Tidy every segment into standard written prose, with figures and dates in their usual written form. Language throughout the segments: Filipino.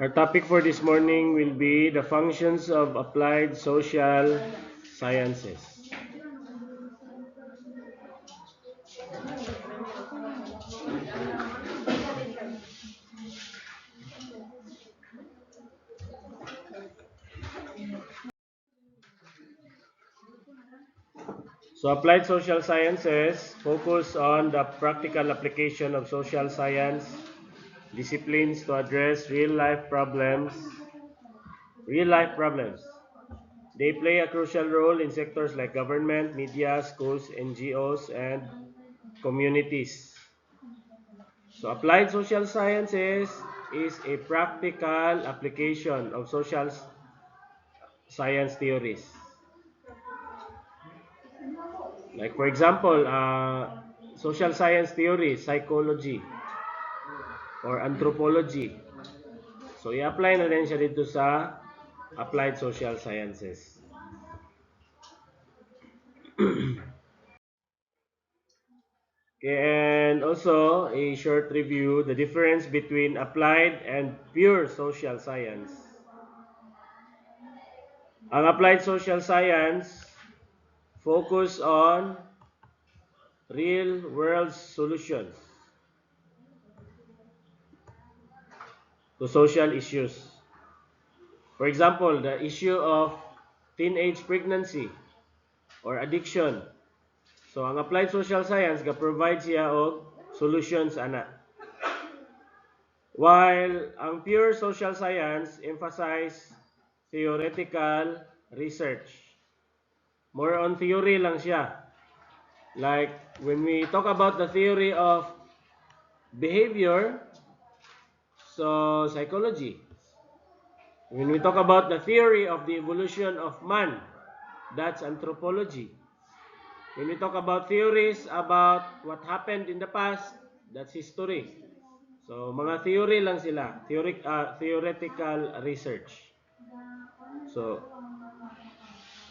Our topic for this morning will be the functions of applied social sciences. So applied social sciences focus on the practical application of social science disciplines to address real-life problems. They play a crucial role in sectors like government, media, schools, NGOs, and communities. So applied social sciences is a practical application of social science theories. Like for example, social science theory, psychology, or anthropology. So i-apply na din siya dito sa applied social sciences. And also a short review, the difference between applied and pure social science. Ang applied social science focus on real world solutions to social issues. For example, the issue of teenage pregnancy or addiction. So ang applied social science ga-provide siya og solutions ana. While ang pure social science emphasize theoretical research. More on theory lang siya. Like when we talk about the theory of behavior, so psychology. When we talk about the theory of the evolution of man, that's anthropology. When we talk about theories about what happened in the past, that's history. So, mga theory lang sila. Theoretical research. So,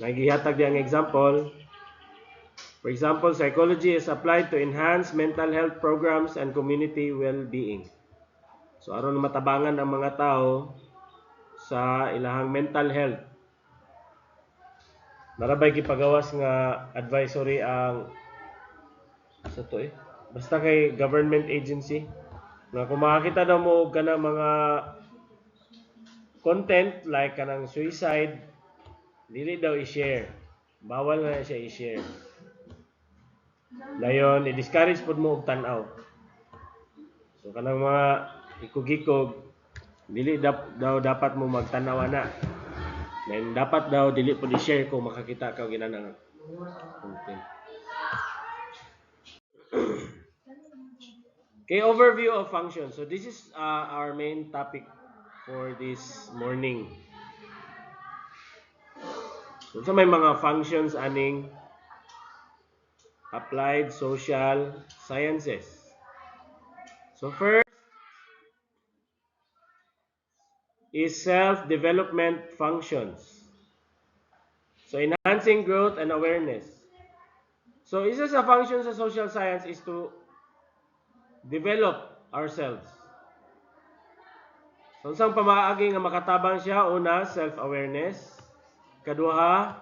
nagihatag di ang example. For example, psychology is applied to enhance mental health programs and community well-being. So, aron matabangan ang mga tao sa ilahang mental health. Narabay gipagawas nga advisory ang sa to basta kay government agency nga kung makakita daw mo og kanang mga content like kanang suicide, dili daw i-share. Bawal na siya i-share. Dayon i-discourage pud mo og tan-aw. So kanang mga ikog-ikog dili daw dapat mo magtan-aw ana. Then dapat daw dili pud i-share kung makakita ka og ginanang content. Okay, overview of functions. So this is our main topic for this morning. So may mga functions aning applied social sciences. So first is self-development functions. So enhancing growth and awareness. So isa sa functions sa social science is to develop ourselves. So unsang pamaagi nga makatabang siya? Una, self-awareness. Kaduha,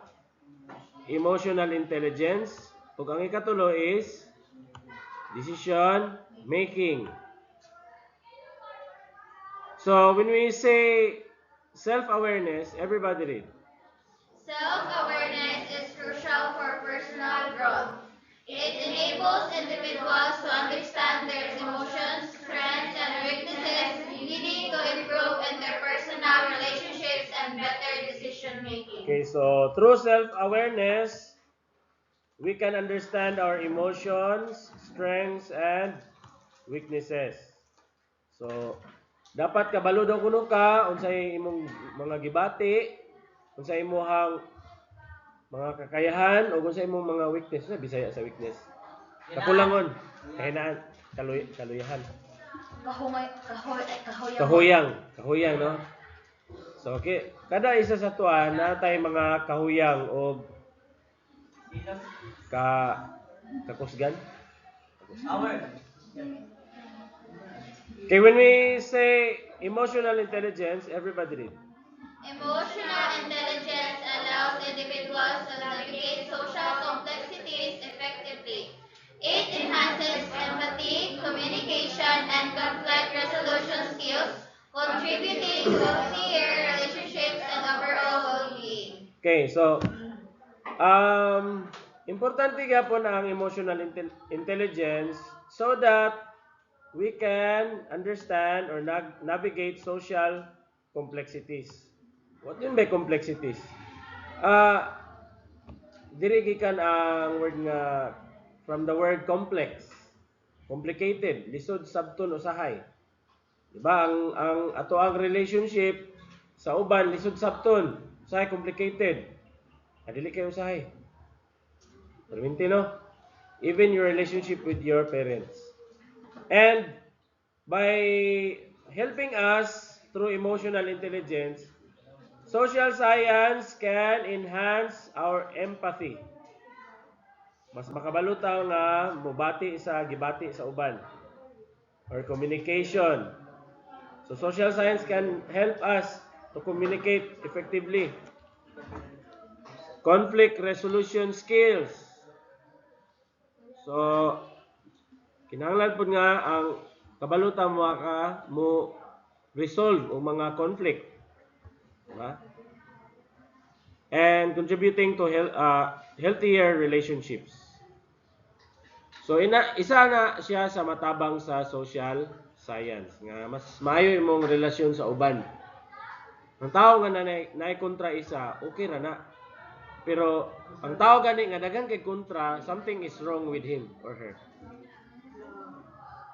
emotional intelligence. Ug ang ikatulo is decision making. So when we say self-awareness, everybody read. Self-awareness is crucial for personal growth. It enables individuals to understand their emotions, strengths, and weaknesses, leading to improve in their personal relationships and better decision making. Okay, so through self-awareness, we can understand our emotions, strengths, and weaknesses. So, dapat kabalo daw kuno ka unsay imong mga gibati, unsay imong mga kakayahan o unsay imong mga weakness. Sa Bisaya sa weakness. Kakulangon, kahinaan, kaluyahan. Kahuyang, no? So, okay, kada isa sa tuwa natay mga kahuyang o kakusgan. Okay, when we say emotional intelligence, everybody read. Emotional intelligence allows individuals to navigate social complexities effectively. It enhances empathy, communication, and conflict resolution skills, contributing to healthier relationships and overall well-being. Okay, so importante gyapon ang emotional intelligence so that we can understand or navigate social complexities. What yun ba complexities? Ah, diri gikan ang word nga from the word complex. Complicated, lisod sabton usahay. Diba ang ato ang relationship sa uban lisod sabton, usahay complicated. Adili kay usahay. Perminti no? Even your relationship with your parents. And by helping us through emotional intelligence, social science can enhance our empathy. Mas makabalutaw nga mubati sa gibati sa uban or communication. So social science can help us to communicate effectively. Conflict resolution skills. So kinahanglan pud nga ang kabalutan mo resolve ang mga conflict. Diba? And contributing to healthier relationships. So isa na siya sa matabang sa social science nga mas maayo imong relasyon sa uban. Ang tao nga naay kontra isa, okay ra na. Pero ang tao gani nga daghang kay kontra, something is wrong with him or her.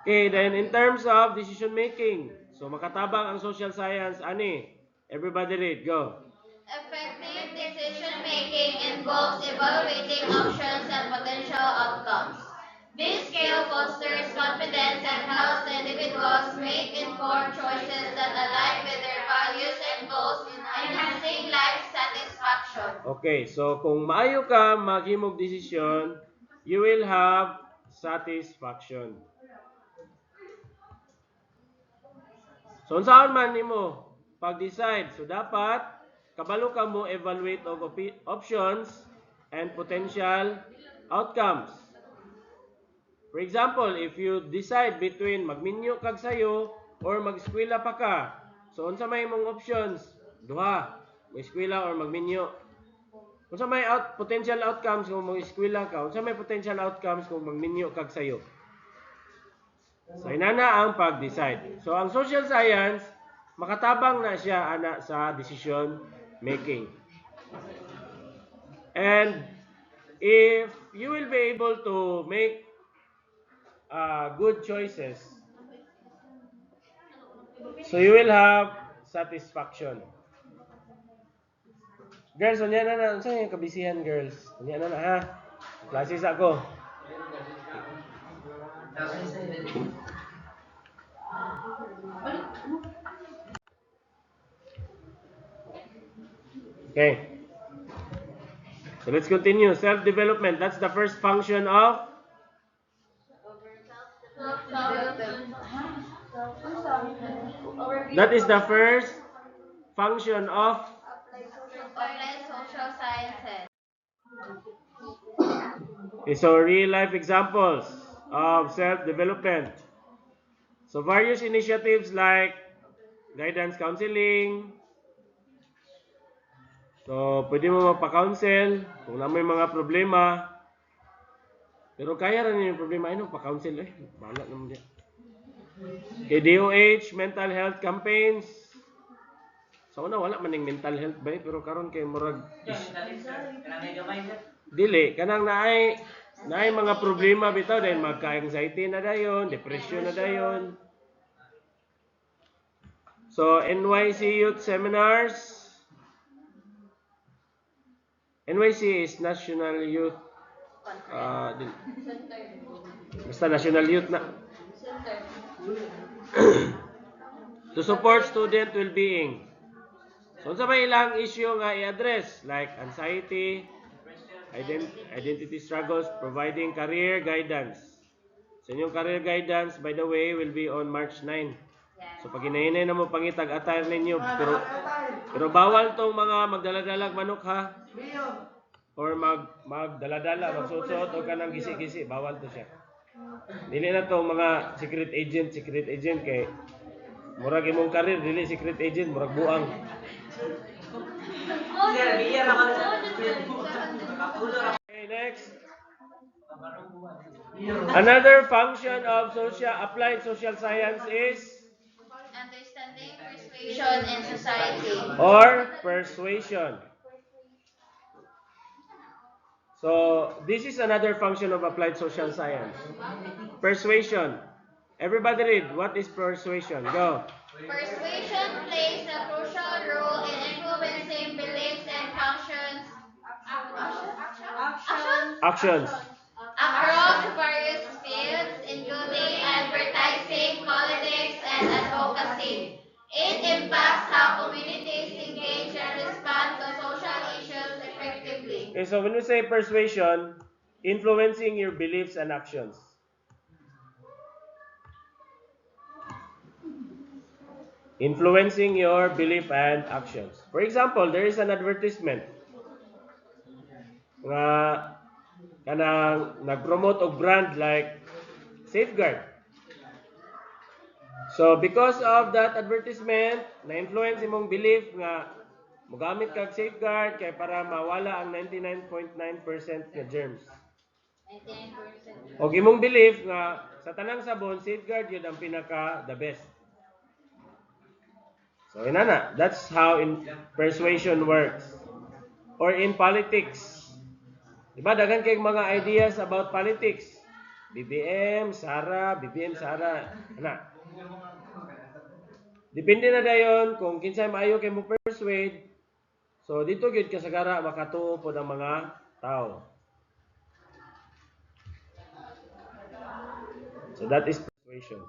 Okay, then in terms of decision making, so makatabang ang social science ani. Everybody read, go. Effective decision-making involves evaluating options and potential outcomes. This skill fosters confidence and helps individuals make informed choices that align with their values and goals, enhancing life satisfaction. Okay, so kung maayo ka maghimog desisyon, you will have satisfaction. So unsaon man nimo pag-decide? So dapat kabalo ka mo evaluate og options and potential outcomes. For example, if you decide between magminyo kag sayo or mag-eskwela pa ka, so unsa may imong options? Duha, mag-eskwela or magminyo. Unsa may potential outcomes kung mag-eskwela ka? Unsa may potential outcomes kung magminyo kag sayo? So inana ang pag-decide. So ang social science makatabang na siya ana sa decision making. And if you will be able to make good choices, so you will have satisfaction. Girls, unya na unsa yung kabisihan girls? Unya na ha. Klase sa ako. Okay. So let's continue. Self-development. That's the first function of that is the first function of Applied social sciences. okay, so real life examples of self-development. So various initiatives like guidance counseling. So pwede mo magpa-counsel kung na may mga problema. Pero kaya rin yung problema, ay no, pa-counsel eh. Bahala naman diyan. Okay, DOH, mental health campaigns. So una wala man ning mental health ba pero karon kay murag dili kanang naay mga problema bitaw dahil magka-anxiety na dayon, depression na dayon. So NYC Youth Seminars. NYC is National Youth basta National Youth na. To support student well-being. So sa may ilang issue nga i-address like anxiety, identity struggles, providing career guidance. So inyong career guidance, by the way, will be on March 9. Yes. So pag hinahinay na mo pangitag attire ninyo, pero bawal tong mga magdala-dalag manok ha. Or magdala-dala, magsuot-suot o kanang gisi-gisi, bawal to siya. Dili na to mga secret agent kay murag imong karir dili secret agent, murag buang. Okay, next. Another function of applied social science is Understanding persuasion in society. or persuasion. So, this is another function of applied social science. Persuasion. Everybody read. What is persuasion? Go. Persuasion plays a crucial role in influencing beliefs and functions. Actions. Across various fields, including advertising, politics, and advocacy. It impacts how communities engage and respond to social issues effectively. Okay, so when we say persuasion, influencing your beliefs and actions. Influencing your belief and actions. For example, there is an advertisement nga kanang nag-promote og brand like Safeguard. So because of that advertisement, na-influence imong belief nga mogamit kag Safeguard kay para mawala ang 99.9% nga germs. 99%. Og imong belief nga sa tanang sabon, Safeguard yun ang pinaka the best. So inana, that's how persuasion works. Or in politics. Diba, daghan kay mga ideas about politics. BBM, Sara. Ana. Depende na dayon kung kinsay maayo kay mo persuade. So dito gyud kasagara makatuo pod ang mga tao. So that is persuasion.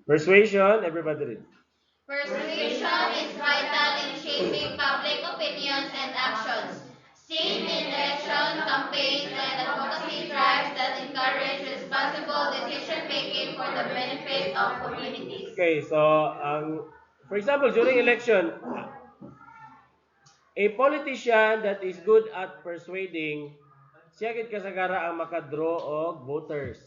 Persuasion, everybody read. Persuasion is vital in shaping public opinions and actions, seen in election campaigns and advocacy drives that encourage responsible decision-making for the benefit of communities. Okay, so for example, during election, a politician that is good at persuading, siya gid kasagara ang makadraw og voters.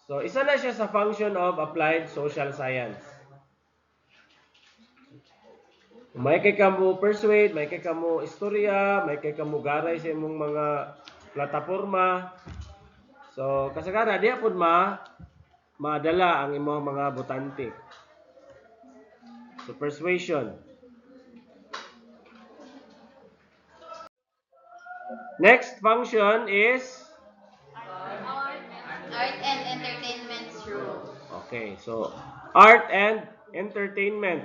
So isa na siya sa function of applied social science. May kay kamo persuade, may kay kamo istorya, may kay kamo garay sa imong mga plataporma. So kasagara diha pud madala ang imong mga botante. So persuasion. Next function is Art and entertainment's role. okay, so art and entertainment.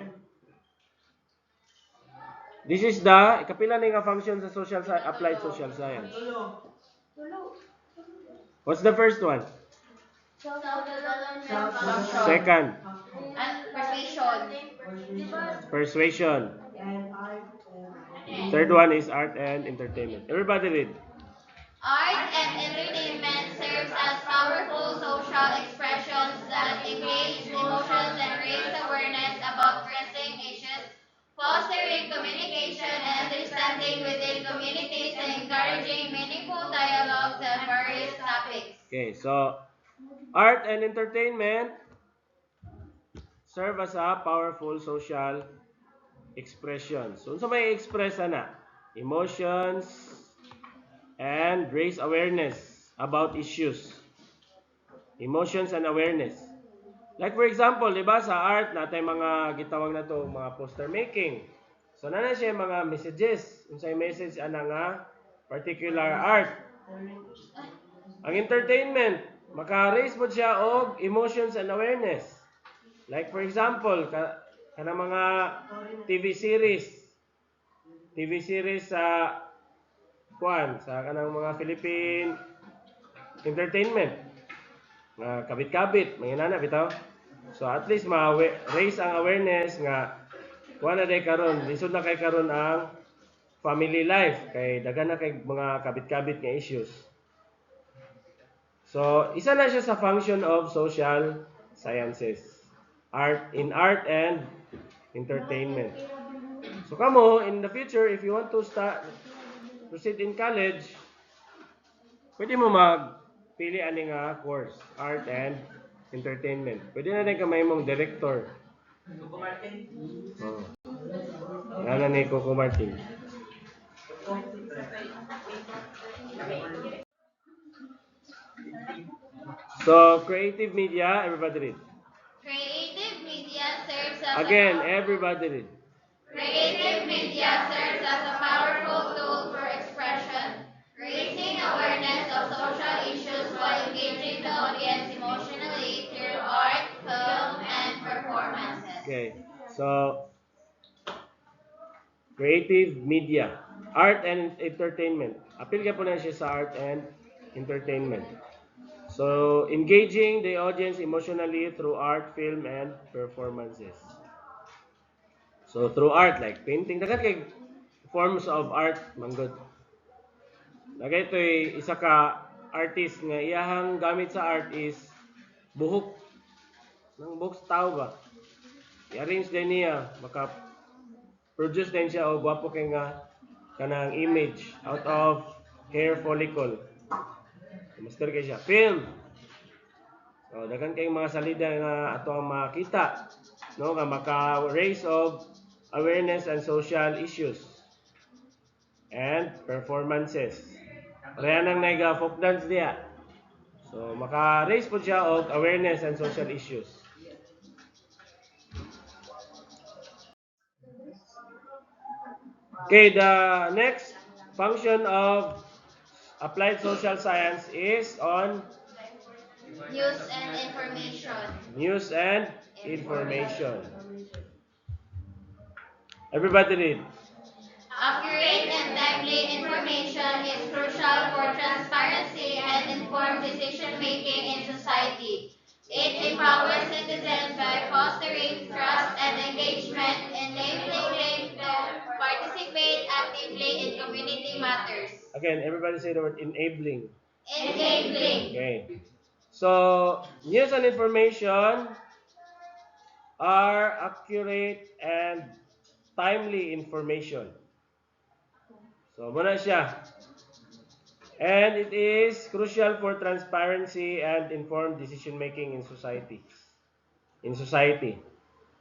This is the ikapila ni nga function sa applied social science. What's the first one? Self-development function. Second, And persuasion. persuasion. Third one is art and entertainment. Everybody read. Art and entertainment serves as powerful social expressions that engage emotions and raise awareness about pressing issues, fostering communication and understanding within communities and encouraging meaningful dialogues on various topics. Okay, so art and entertainment serve as a powerful social expression. So unsa may express ana? Emotions and raise awareness about issues. Emotions and awareness. Like for example, di ba sa art natay mga gitawag na to mga poster making. So na siya mga messages. Unsay message ana nga particular art. Ang entertainment, maka-raise mo siya og emotions and awareness. Like for example, kana mga TV series. TV series sa sa kanang mga Philippine entertainment. Nga kabit-kabit, mga nana bitaw. So at least raise ang awareness nga kuha na day karon, lisod na kay karon ang family life kay daghan na kay mga kabit-kabit nga issues. So, isa na siya sa function of social sciences. Art and entertainment. So kamo in the future if you want to proceed in college, pwede mo magpili ani nga course, art and entertainment. Pwede na din ka may mong director. Oh. Yan na ni Coco Martin. So, creative media, everybody read. Creative media serves as Again, everybody read. Creative media serves as a powerful tool for expression, raising awareness of social issues while engaging the audience emotionally through art, film, and performances. Okay. So, creative media, art and entertainment. Apil ka po na siya sa art and entertainment. So, engaging the audience emotionally through art, film, and performances. So, through art, like painting, dagat kay forms of art, manggod. Lagay ito'y isa ka artist nga iyahang gamit sa art is buhok. Nang buhok sa tao ba? I-arrange din niya, maka-produce din siya o gwapo kay nga kanang image out of hair follicle. Master kay siya. Film. So, daghan kayong mga salida nga ato ang makita, no, nga maka-raise of awareness and social issues and performances. Kaya nang naiga folk dance diya. So, maka-raise po siya of awareness and social issues. Okay, the next function of applied social science is on News and information. news and information. Everybody read. Accurate and timely information is crucial for transparency and informed decision-making in society. It empowers citizens by fostering trust and engagement, enabling them to participate actively in community matters. Again, everybody say the word enabling. Enabling. Okay. So, news and information are accurate and timely information. So, muna siya. And it is crucial for transparency and informed decision-making in society.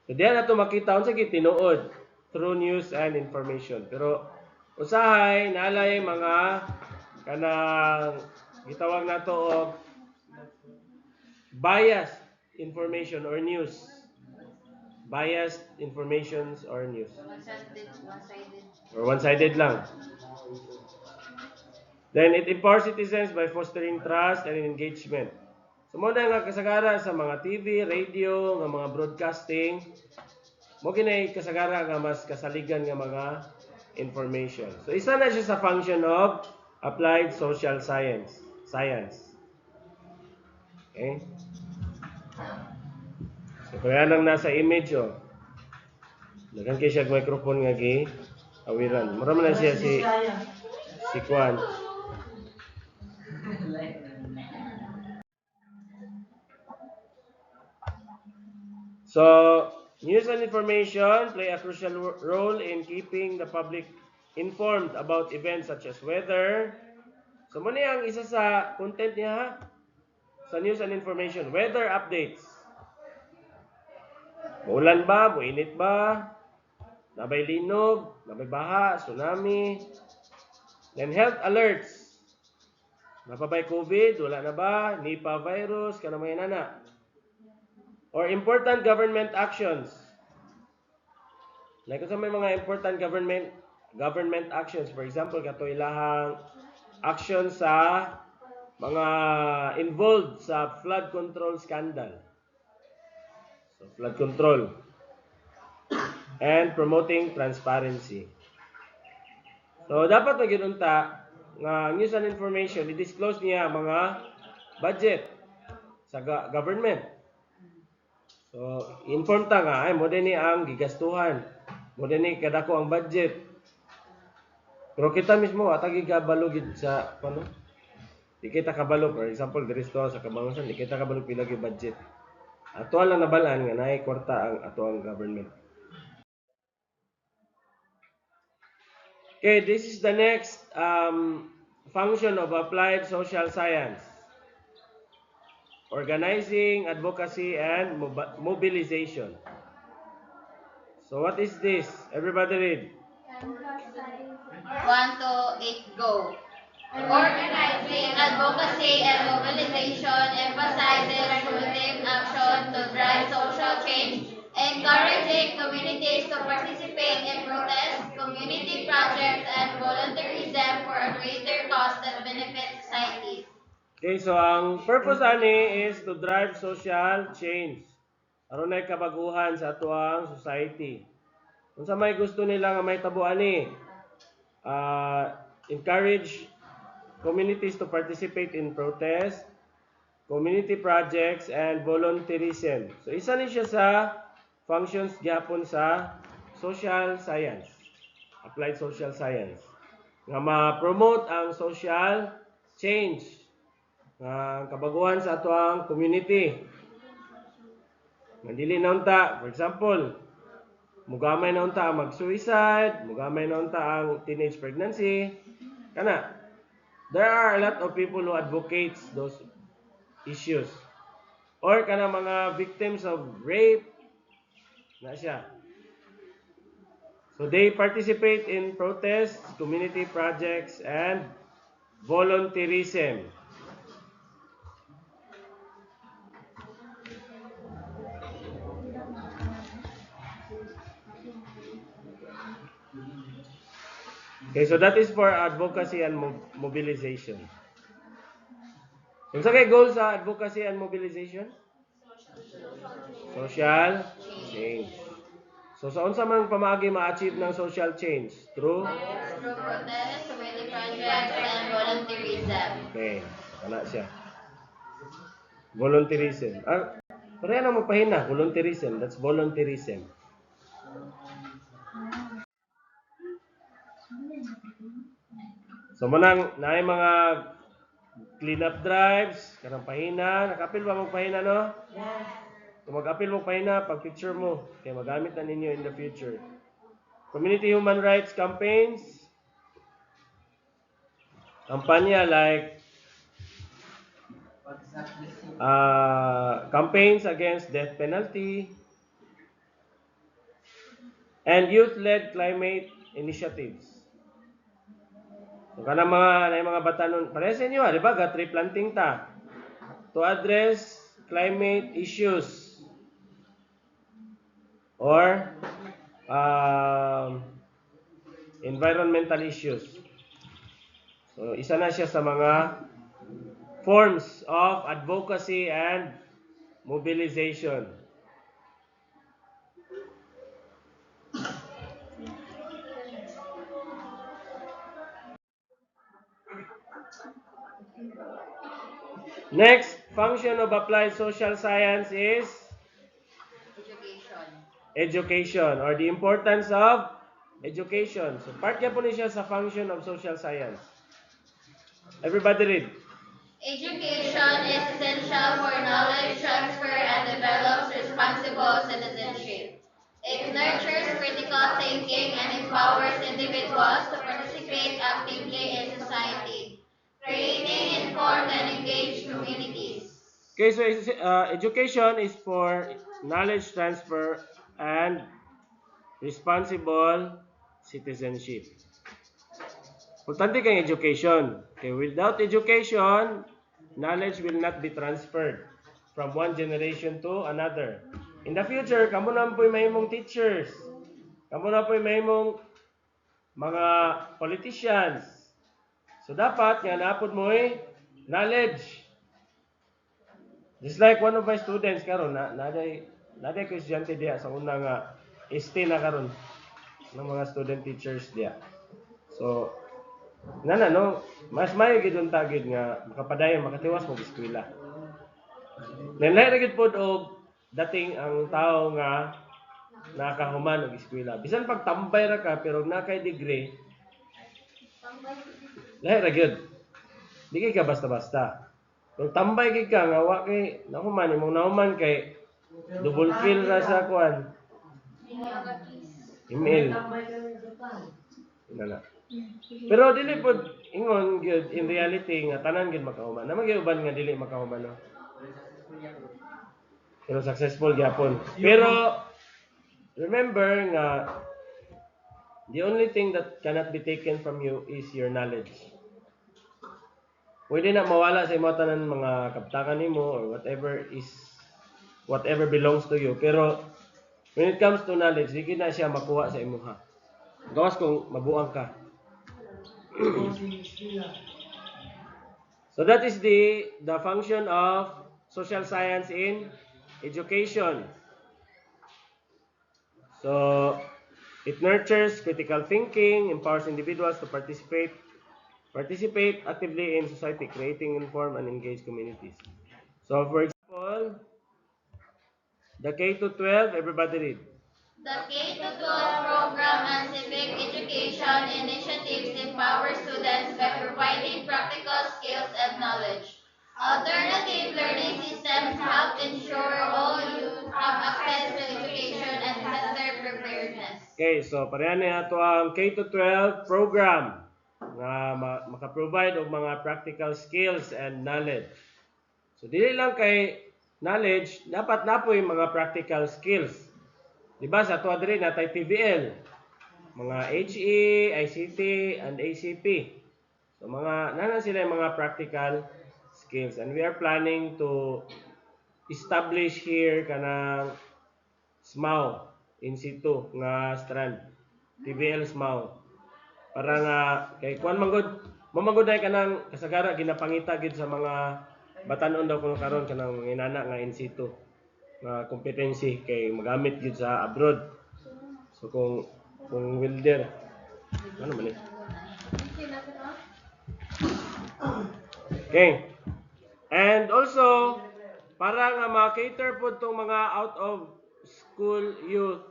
So, diyan na ito makita unsa gyud tinuod through news and information. Pero, usahay, naalay mga kanang gitawag nato og biased information or news. Biased informations or news. Or one-sided lang. Then it empowers citizens by fostering trust and engagement. So mo na nga kasagara sa mga TV, radio, nga mga broadcasting, mo ginay kasagara nga mas kasaligan nga mga information. So isa na siya sa function of applied social science. Okay? So kaya lang nasa image oh. Dagan kay siya microphone nga gi awiran. Mura man na siya si Kwan. So, news and information play a crucial role in keeping the public informed about events such as weather. So, muna ang isa sa content niya ha? Sa news and information. Weather updates. Maulan ba? Buinit ba? Nabay linog? Nabay baha? Tsunami? Then health alerts. Napabay COVID? Wala na ba? Nipah virus? Kanamay na. Or important government actions. Like kung may mga important government actions, for example, kato ilahang action sa mga involved sa flood control scandal. So, flood control. And promoting transparency. So, dapat nagyunta nga news and information, i-disclose niya mga budget sa government. So, inform ta nga, ay, mo din ni ang gigastuhan. Mo din ni kadako ang budget. Pero kita mismo atagi kabalo gid sa ano? Di kita kabalo, for example, diri sa Kabangosan, di kita kabalo pila gyud budget. Ato lang nabalaan nga naay kwarta ang ato ang government. Okay, this is the next function of applied social science. Organizing, advocacy, and mobilization. So what is this? Everybody read. 1 to 8, go. Organizing, advocacy, and mobilization emphasizes collective action to drive social change, encouraging communities to participate in protests, community projects, and volunteerism for a greater cause that benefits society. Okay, so ang purpose ani is to drive social change. Aron nay kabaguhan sa atuang society. Unsa may gusto nila nga may tabo ani? Encourage communities to participate in protests, community projects, and volunteerism. So isa ni siya sa functions gyapon sa social science, applied social science, nga ma-promote ang social change, nga kabaguhan sa atoang community. Nga dili na unta, for example, mugamay na unta ang mag-suicide, mugamay na unta ang teenage pregnancy, kana. There are a lot of people who advocates those issues. Or kana mga victims of rape, na siya. So they participate in protests, community projects, and volunteerism. Okay, so that is for advocacy and mobilization. Unsa kay goal sa advocacy and mobilization? Social change. So sa unsa man pamaagi ma-achieve ng social change? Through protests, community projects, and volunteerism. Okay, kana siya. Volunteerism. Pareha na magpahina, volunteerism. That's volunteerism. So manang naay mga clean up drives, kanang pahina, nakapil ba magpahina no? Yes. Kung mag-apil mo pahina, pag picture mo, kaya magamit na ninyo in the future. Community human rights campaigns, kampanya like campaigns against death penalty, and youth-led climate initiatives. So kanang mga batanon, pareha sa inyo, di ba? Tree planting ta to address climate issues or environmental issues. So isa na siya sa mga forms of advocacy and mobilization. Next function of applied social science is education or the importance of education. So part niya po niya sa function of social science. Everybody read. Education is essential for knowledge transfer and develops responsible citizenship. It nurtures critical thinking and empowers individuals to participate actively in society, creating informed and engaged communities. Okay, so education is for knowledge transfer and responsible citizenship. Importante kang education. Okay, without education, knowledge will not be transferred from one generation to another. In the future, kamo na po may mong teachers. Kamo na po may mong mga politicians. So dapat nga naapod mo knowledge. Just like one of my students karon naday ko estudyante diya sa una nga ST na karon ng mga student teachers diya. So no, mas mayo gid unta gid nga makapadayon makatiwas mo eskwela. Nanlay ra gid pod og dating ang tao nga nakahuman og eskwela. Bisan pag tambay ra ka pero na kay degree, Lahi ra gyud. Di kay ka basta-basta. Kung tambay kay ka nga wa kay nahuman imong nahuman kay double kill ra sa kuan. Email. Inana. Pero dili pod ingon gyud in reality nga tanan gyud makahuman. Naman gyud uban nga dili makahuman no. Pero successful gyapon. Pero remember nga the only thing that cannot be taken from you is your knowledge. Pwede na mawala sa imo tanan mga kaptakan nimo or whatever belongs to you. Pero when it comes to knowledge, di na siya makuha sa imuha. Gawas kung mabuang ka. So that is the function of social science in education. So it nurtures critical thinking, empowers individuals to participate actively in society, creating informed and engaged communities. So for example, the K-12, everybody read. The K-12 program and civic education initiatives empower students by providing practical skills and knowledge. Alternative learning systems help ensure all youth have access to education and better preparedness. Okay, so parehan na ito ang K-12 program na maka-provide og mga practical skills and knowledge. So dili lang kay knowledge, dapat napoy mga practical skills. Diba sa tuwa diri natay PBL, mga HE, ICT, and ACP. So nanan sila yung mga practical skills, and we are planning to establish here kanang SMAW in situ nga strand, PBL SMAW, para nga kay kuan manggod mamanggoday kanang kasagara ginapangita gid sa mga batan-on daw kuno karon kanang mga inana nga in situ nga competency kay magamit gid sa abroad. So kung welder ano man eh. Okay. And also para nga ma-cater po tong mga out of school youth,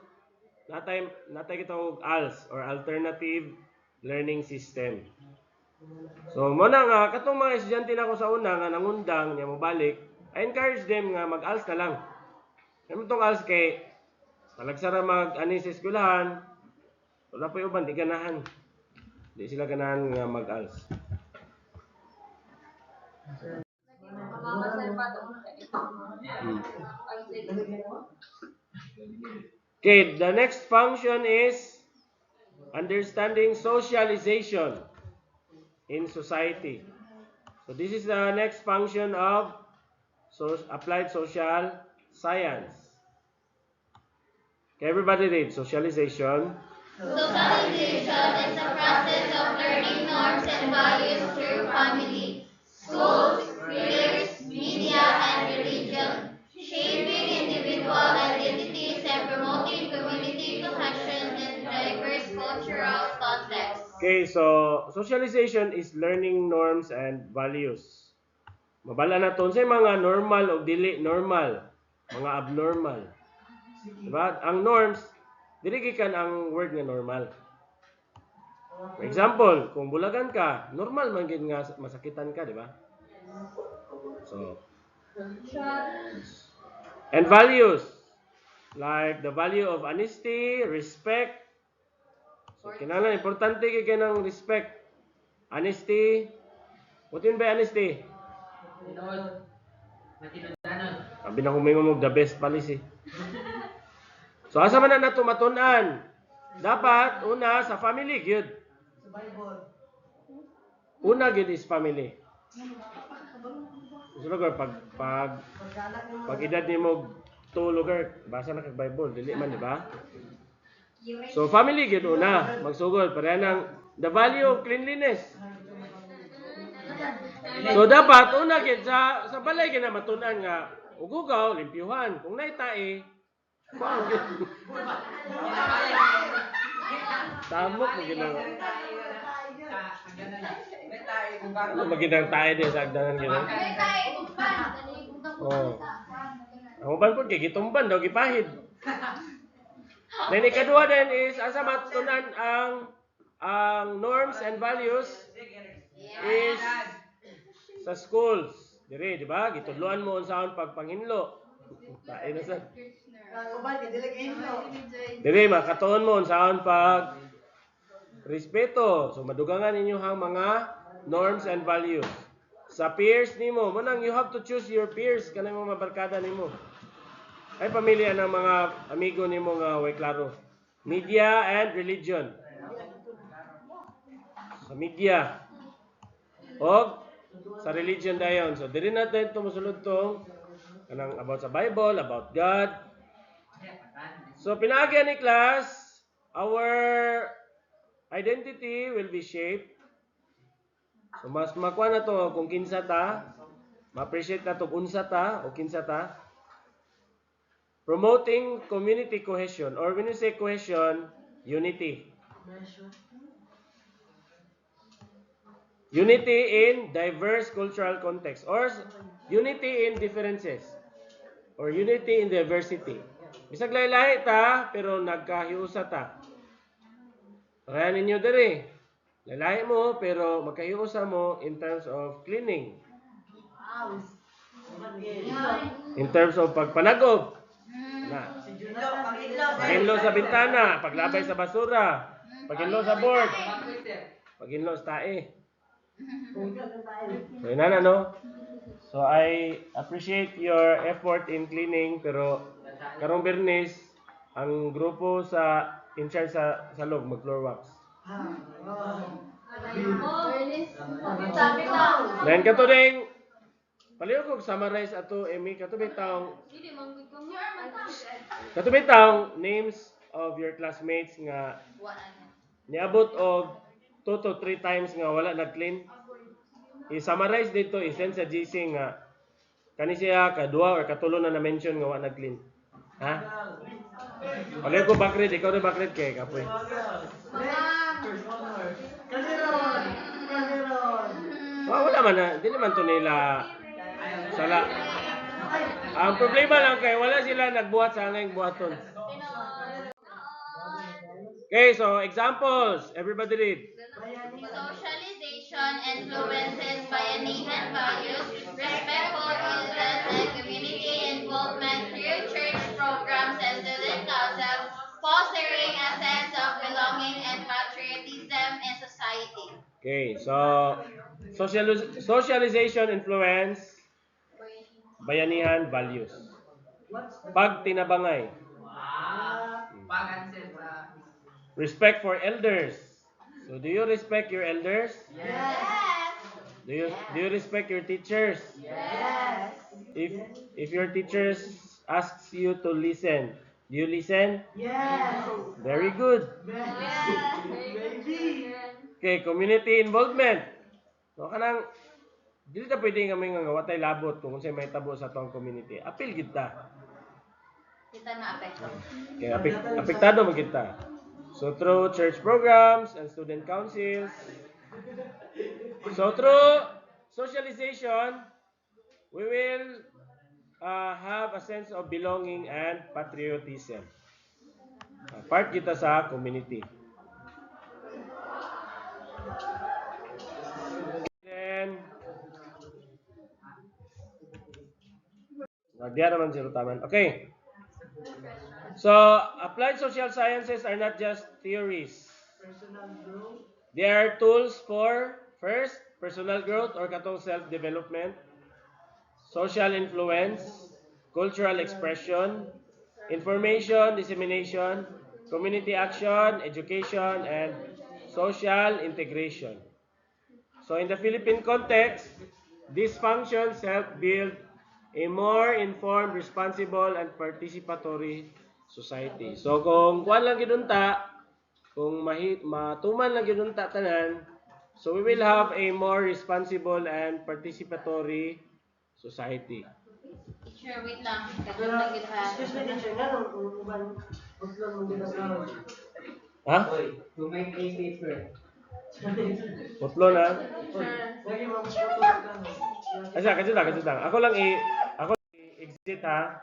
natay kitawag ALS or Alternative Learning System. So muna nga katong mga estudyante nako sa una nga nangundang niya mobalik, I encourage them nga mag-ALS na lang. Ano tong ALS kay talagsara mag-ani sa eskwelahan, wala pa uban di ganahan. Di sila ganahan nga mag-ALS. Okay, the next function is understanding socialization in society. So this is the next function of applied social science. Okay, everybody read socialization. Socialization is the process of learning norms and values through family, schools, peers, media, and religion, shaping individual identities and promoting community cohesion in diverse cultural contexts. Okay, so socialization is learning norms and values. Mabala na to sa mga normal o dili normal, mga abnormal. Diba? Ang norms, dili gikan ang word nga normal. For example, kung bulagan ka, normal man gid nga masakitan ka, di ba? So, and values, like the value of honesty, respect. So, kinahanglan importante kay kanang respect, honesty. What yun ba honesty? Sabi na humingon mo the best policy. So asa man na nato matun-an? Dapat una sa family gyud. Una gyud is family. So lugar pag edad nimo 2 lugar basa na kag Bible dili man di ba? So family gyud una magsugod para nang the value of cleanliness. So dapat una gyud sa balay gyud na matun-an nga ugugaw limpyuhan kung nay tae Tamok mo ginang. Ano maginang tayo din sa agdangan ginang? Oh. Ang uban po kay gitumban daw gipahid. Then ikadua din is asa matunan ang ang norms and values is sa schools. Dire, di ba? Gitudloan mo unsaon pagpanghinlo. Tain na sa. Dire, makatuon mo unsaon pag respeto. So madugangan ninyo hang mga norms and values. Sa peers nimo, manang you have to choose your peers kanang mga barkada nimo. Ay pamilya ng mga amigo nimo nga way klaro. Media and religion. Sa media. O sa religion dayon. So diri natin ito mosulod tong kanang about sa Bible, about God. So pinaagyan ni class, our identity will be shaped. So mas makuha na to kung kinsa ta, ma-appreciate na to unsa ta o kinsa ta. Promoting community cohesion, or when you say cohesion, unity. Unity in diverse cultural context, or unity in differences, or unity in diversity. Bisag lahi-lahi ta, pero nagkahiusa ta. Kaya ninyo diri. Lahi mo, pero magkahiusa mo in terms of cleaning. In terms of pagpanagob. Na. Pag-inlo sa bintana, paglabay sa basura, pag-inlo sa board, pag-inlo sa tae. So, inana, no? So, I appreciate your effort in cleaning, pero karong Bernes, ang grupo sa in charge sa loob, mag-floor wax. Then, katuding, paliw ko summarize ato, Emi, katubitang names of your classmates nga niabot og 2 to 3 times nga wala nag-clean. I-summarize dito, i-send sa GC nga kani siya kadua or katulo na na-mention nga wala nag-clean. Ha? Pagay ko backread, ikaw rin backread kay kapoy. Wala man na, hindi naman to nila sala. Ang problema lang kay wala sila nagbuhat sa angay buhaton. Okay, so examples. Everybody read. Socialization influences Bayanihan values, respectful citizens, and community involvement through church programs and student councils, fostering a sense of belonging and patriotism in society. Okay, so socialization influence bayanihan values. Pagtinabangay. Respect for elders. So do you respect your elders? Yes. Do you respect your teachers? Yes. If your teachers asks you to listen, do you listen? Yes. Very good. Okay, community involvement. So kanang dili ta pwede nga may nga watay labot kung unsay may tabo sa atong community. Apil gid ta. Kita na apekto. Okay, apektado man kita. So through church programs and student councils. So through socialization, we will have a sense of belonging and patriotism. Part kita sa community. Then, diyan naman si Rutaman. Okay. So, applied social sciences are not just theories. They are tools for, first, personal growth or katong self-development, social influence, cultural expression, information dissemination, community action, education, and social integration. So in the Philippine context, these functions help build a more informed, responsible, and participatory society. So kung kuan lang gidunta, kung matuman lang gidunta tanan, so we will have a more responsible and participatory society. Teacher, wait lang. Kadun lang gid ha. Excuse me, teacher, nga nung uban, utlon mong ginagawa. Ha? To make a paper. Putlo na. Lagi mo, mas putol ka. Asa, kadto lang. Ako lang i-exit ha.